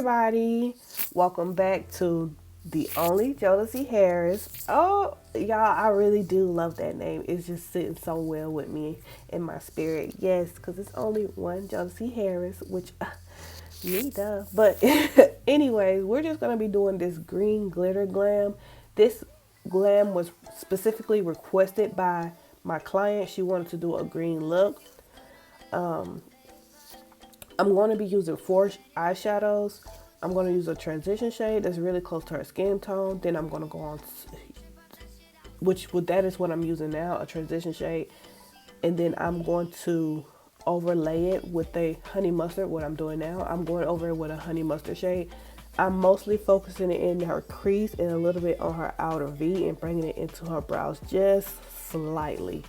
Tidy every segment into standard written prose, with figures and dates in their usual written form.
everybody, welcome back to the only Josie Harris. Oh, y'all, I really do love that name. It's just sitting so well with me in my spirit. Yes, because it's only one Josie Harris, which me duh. But anyways, we're just gonna be doing this green glitter glam. This glam was specifically requested by my client. She wanted to do a green look. I'm going to be using 4 eyeshadows. I'm going to use a transition shade that's really close to her skin tone. Then I'm going to go on, that is what I'm using now, a transition shade. And then I'm going to overlay it with a honey mustard, what I'm doing now. I'm going over it with a honey mustard shade. I'm mostly focusing it in her crease and a little bit on her outer V and bringing it into her brows just slightly.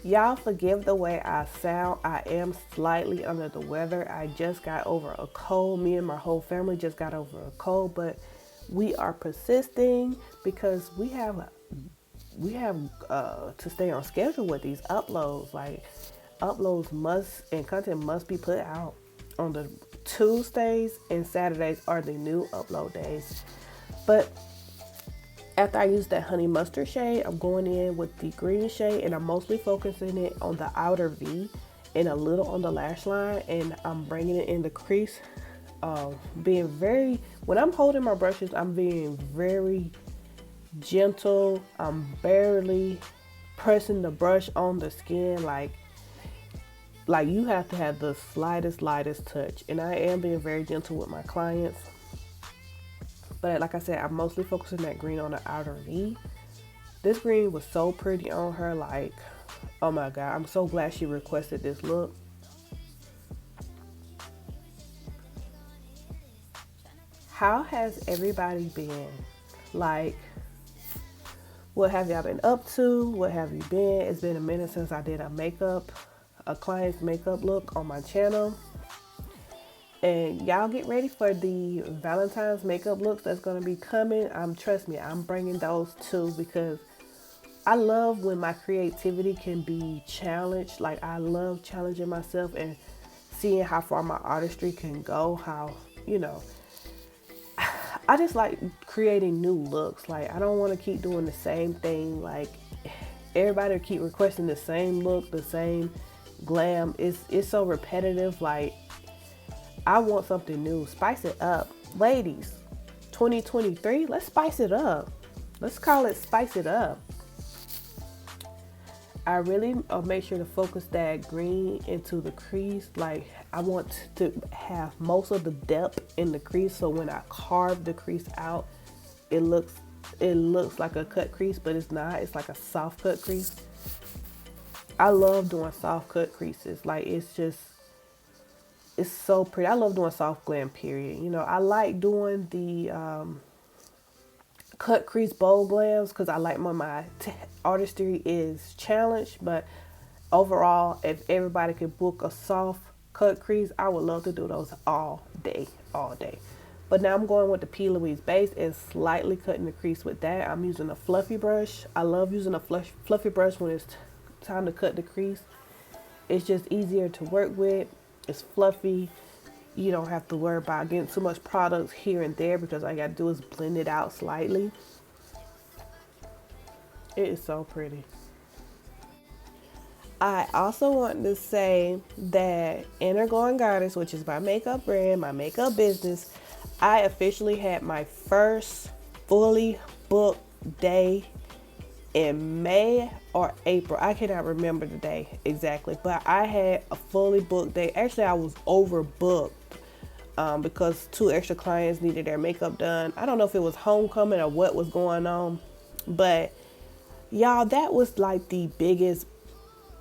Y'all forgive the way I sound. I am slightly under the weather. I just got over a cold. Me and my whole family just got over a cold, but we are persisting because we have to stay on schedule with these uploads. Like uploads and content must be put out on the Tuesdays, and Saturdays are the new upload days. But after I use that honey mustard shade, I'm going in with the green shade, and I'm mostly focusing it on the outer V and a little on the lash line, and I'm bringing it in the crease. When I'm holding my brushes, I'm being very gentle. I'm barely pressing the brush on the skin, like you have to have the slightest touch, and I am being very gentle with my clients. But like I said, I'm mostly focusing that green on the outer V. This green was so pretty on her, like, oh my God, I'm so glad she requested this look. How has everybody been? Like, what have y'all been up to? What have you been? It's been a minute since I did a client's makeup look on my channel. And y'all get ready for the Valentine's makeup looks that's going to be coming. Trust me, I'm bringing those too, because I love when my creativity can be challenged. Like, I love challenging myself and seeing how far my artistry can go. I just like creating new looks. Like, I don't want to keep doing the same thing. Like, everybody keep requesting the same look, the same glam. It's so repetitive. Like, I want something new. Spice it up. Ladies, 2023, let's spice it up. Let's call it Spice It Up. I really make sure to focus that green into the crease. Like, I want to have most of the depth in the crease, so when I carve the crease out, it looks like a cut crease, but it's not. It's like a soft cut crease. I love doing soft cut creases. Like, it's so pretty. I love doing soft glam, period. I like doing the cut crease bold glams because I like my artistry is challenged. But overall, if everybody could book a soft cut crease, I would love to do those all day. But now I'm going with the P. Louise base and slightly cutting the crease with that. I'm using a fluffy brush. I love using a fluffy brush when it's time to cut the crease. It's just easier to work with. It's fluffy. You don't have to worry about getting too much product here and there because all you gotta do is blend it out slightly. It is so pretty. I also want to say that Inner Glowing Goddess, which is my makeup brand, my makeup business, I officially had my first fully booked day in May or April. I cannot remember the day exactly, but I had a fully booked day. Actually, I was overbooked because 2 extra clients needed their makeup done. I don't know if it was homecoming or what was going on, but y'all, that was like the biggest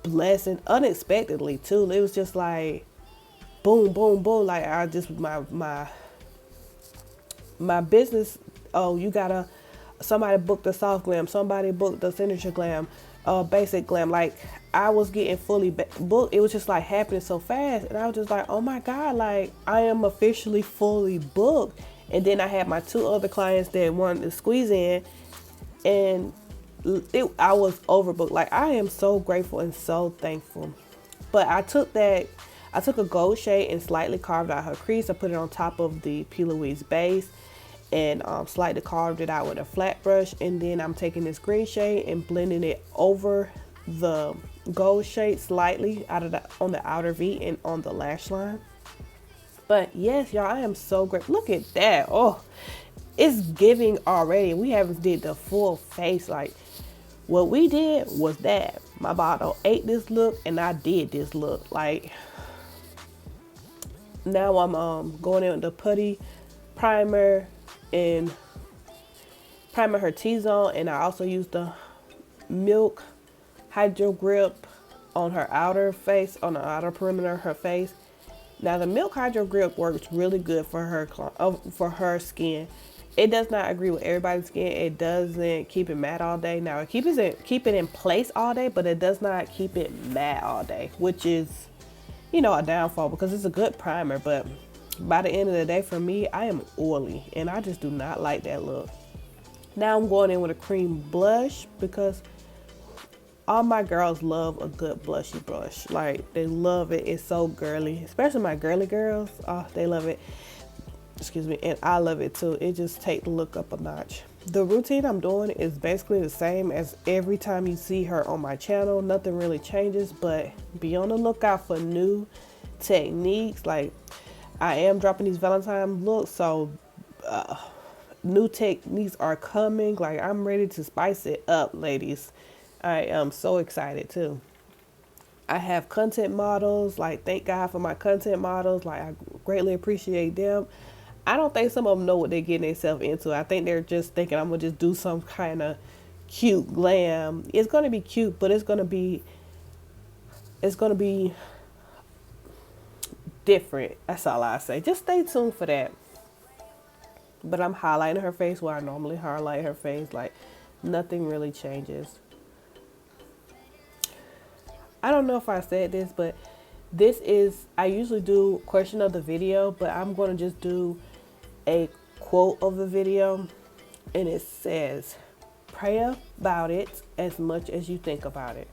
blessing, unexpectedly too. It was just like boom, boom, boom. Like, I just my business. Oh, somebody booked the soft glam, somebody booked the signature glam, basic glam. Like, I was getting fully booked. It was just like happening so fast, and I was just like, oh my God, like, I am officially fully booked. And then I had my 2 other clients that wanted to squeeze in, and I was overbooked. Like, I am so grateful and so thankful. But I took that I took a gold shade and slightly carved out her crease. I put it on top of the P. Louise base and slightly carved it out with a flat brush. And then I'm taking this green shade and blending it over the gold shade slightly on the outer V and on the lash line. But yes, y'all, I am so great. Look at that. Oh, it's giving already. We haven't did the full face. Like, what we did was that. My bottle ate this look and I did this look. Like, now I'm going in with the putty primer and primer her T-zone. And I also used the Milk Hydro Grip on her outer face, on the outer perimeter of her face. Now the Milk Hydro Grip works really good for her skin. It does not agree with everybody's skin. It doesn't keep it matte all day. Now it keep it in place all day, but it does not keep it matte all day, which is, you know, a downfall because it's a good primer. But by the end of the day, for me, I am oily and I just do not like that look. Now I'm going in with a cream blush because all my girls love a good blushy blush. Like, they love it. It's so girly, especially my girly girls. Oh, they love it. Excuse me. And I love it too. It just takes the look up a notch. The routine I'm doing is basically the same as every time you see her on my channel. Nothing really changes, but be on the lookout for new techniques. Like, I am dropping these Valentine looks, so new techniques are coming. Like, I'm ready to spice it up, ladies. I am so excited too. I have content models. Like, thank God for my content models. Like, I greatly appreciate them. I don't think some of them know what they're getting themselves into. I think they're just thinking I'm gonna just do some kind of cute glam. It's gonna be cute, but it's gonna be different. That's all I say. Just stay tuned for that. But I'm highlighting her face where I normally highlight her face. Like, nothing really changes. I don't know if I said this, but this is, I usually do question of the video, but I'm going to just do a quote of the video. And it says, pray about it as much as you think about it.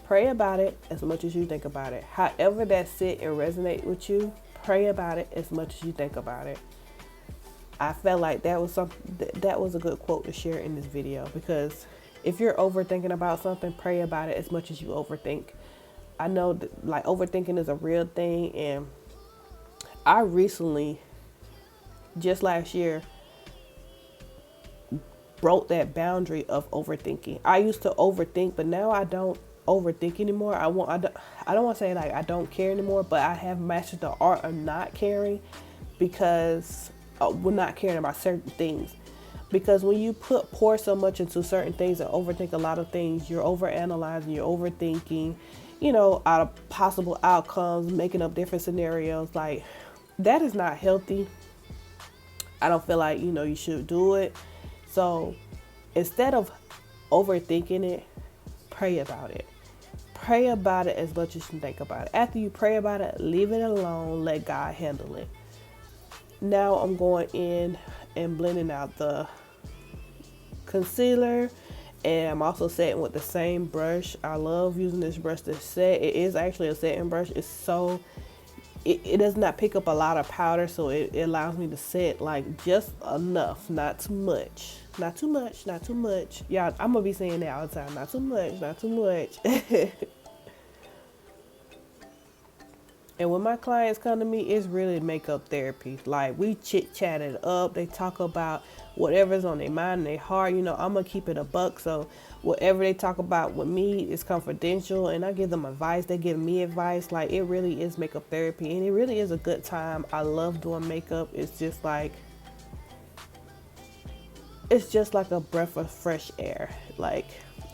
Pray about it as much as you think about it. However that sit and resonate with you, pray about it as much as you think about it. I felt like that was a good quote to share in this video, because if you're overthinking about something, pray about it as much as you overthink. I know that, like, overthinking is a real thing, and I recently, just last year, broke that boundary of overthinking. I used to overthink, but now I don't overthink anymore. I don't want to say like I don't care anymore, but I have mastered the art of not caring, because we're not caring about certain things. Because when you pour so much into certain things and overthink a lot of things, you're overanalyzing, you're overthinking, you know, out of possible outcomes, making up different scenarios. Like, that is not healthy. I don't feel like, you know, you should do it. So instead of overthinking it, pray about it. Pray about it as much as you think about it. After you pray about it, leave it alone. Let God handle it. Now I'm going in and blending out the concealer, and I'm also setting with the same brush. I love using this brush to set. It is actually a setting brush. It's so, it does not pick up a lot of powder, so it allows me to set like just enough, not too much, not too much, not too much. Yeah, I'm gonna be saying that all the time. Not too much, not too much. And when my clients come to me, it's really makeup therapy. Like, we chit-chat it up. They talk about whatever's on their mind and their heart. You know, I'm going to keep it a buck. So whatever they talk about with me is confidential. And I give them advice. They give me advice. Like, it really is makeup therapy. And it really is a good time. I love doing makeup. It's just like a breath of fresh air. Like,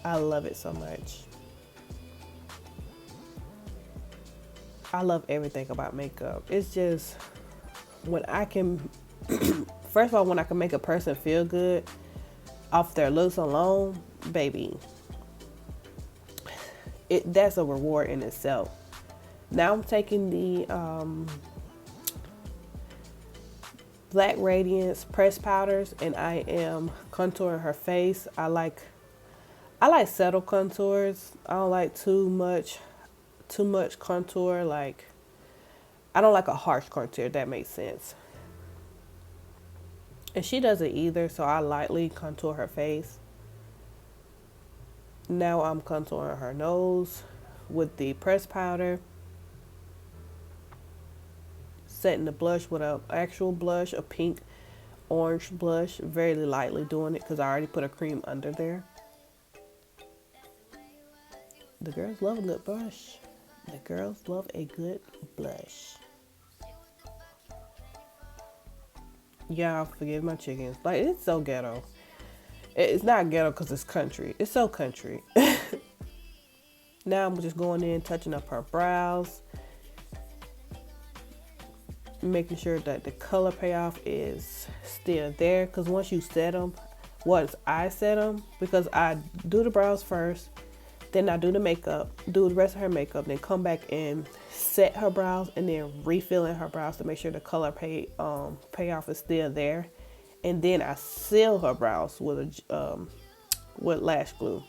I love it so much. I love everything about makeup. It's just, when I can, first of all, when I can make a person feel good off their looks alone, baby, that's a reward in itself. Now I'm taking the Black Radiance pressed powders, and I am contouring her face. I like subtle contours. I don't like too much contour. Like, I don't like a harsh contour, if that makes sense. And she doesn't either, so I lightly contour her face. Now I'm contouring her nose with the pressed powder. Setting the blush with a actual blush, a pink orange blush. Very lightly doing it because I already put a cream under there. The girls love a good blush. The girls love a good blush. Y'all forgive my chickens. Like, it's so ghetto. It's not ghetto because it's country. It's so country. Now I'm just going in, touching up her brows. Making sure that the color payoff is still there. Because once you set them, once I set them, because I do the brows first, then I do the makeup, do the rest of her makeup, then come back and set her brows, and then refill in her brows to make sure the color payoff is still there. And then I seal her brows with lash glue.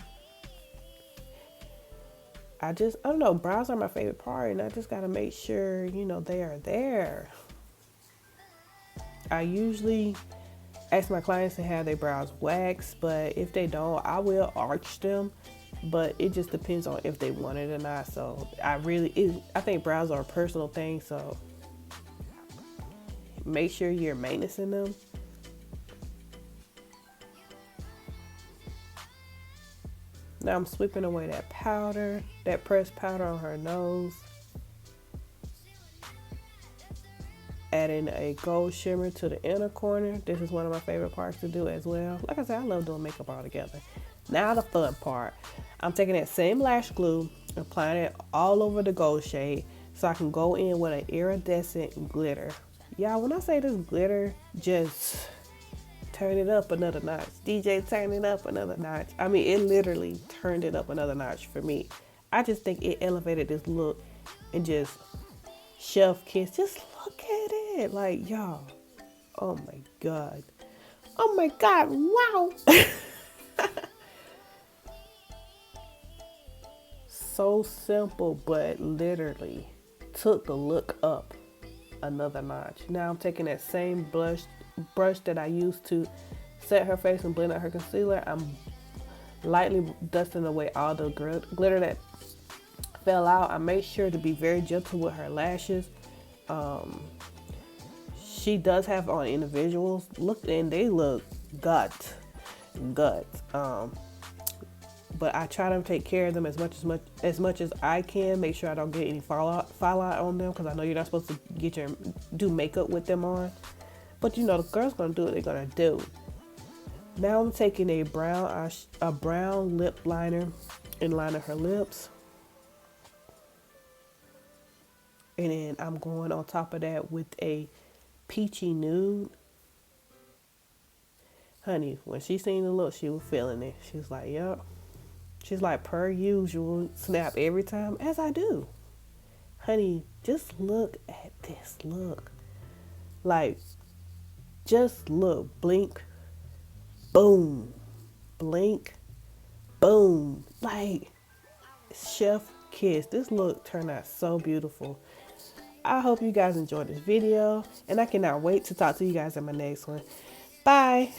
I don't know, brows are my favorite part, and I just gotta make sure, you know, they are there. I usually ask my clients to have their brows waxed, but if they don't, I will arch them. But it just depends on if they want it or not. So I think brows are a personal thing. So make sure you're maintaining them. Now I'm sweeping away that powder, that pressed powder on her nose. Adding a gold shimmer to the inner corner. This is one of my favorite parts to do as well. Like I said, I love doing makeup all together. Now the fun part. I'm taking that same lash glue, applying it all over the gold shade so I can go in with an iridescent glitter. Y'all, when I say this glitter, just turn it up another notch. DJ, turn it up another notch. I mean, it literally turned it up another notch for me. I just think it elevated this look and just chef kiss. Just look at it. Like, y'all. Oh my God. Oh my God. Wow. So simple, but literally took the look up another notch. Now I'm taking that same brush that I used to set her face and blend out her concealer. I'm lightly dusting away all the glitter that fell out. I made sure to be very gentle with her lashes. She does have on individuals. Look, and they look gut. But I try to take care of them as much as I can. Make sure I don't get any fallout on them, because I know you're not supposed to do makeup with them on. But you know, the girl's gonna do what they're gonna do. Now I'm taking a brown lip liner and lining her lips, and then I'm going on top of that with a peachy nude. Honey, when she seen the look, she was feeling it. She was like, "Yep." She's like, per usual, snap every time, as I do. Honey, just look at this look. Like, just look. Blink, boom. Blink, boom. Like, chef kiss. This look turned out so beautiful. I hope you guys enjoyed this video, and I cannot wait to talk to you guys in my next one. Bye.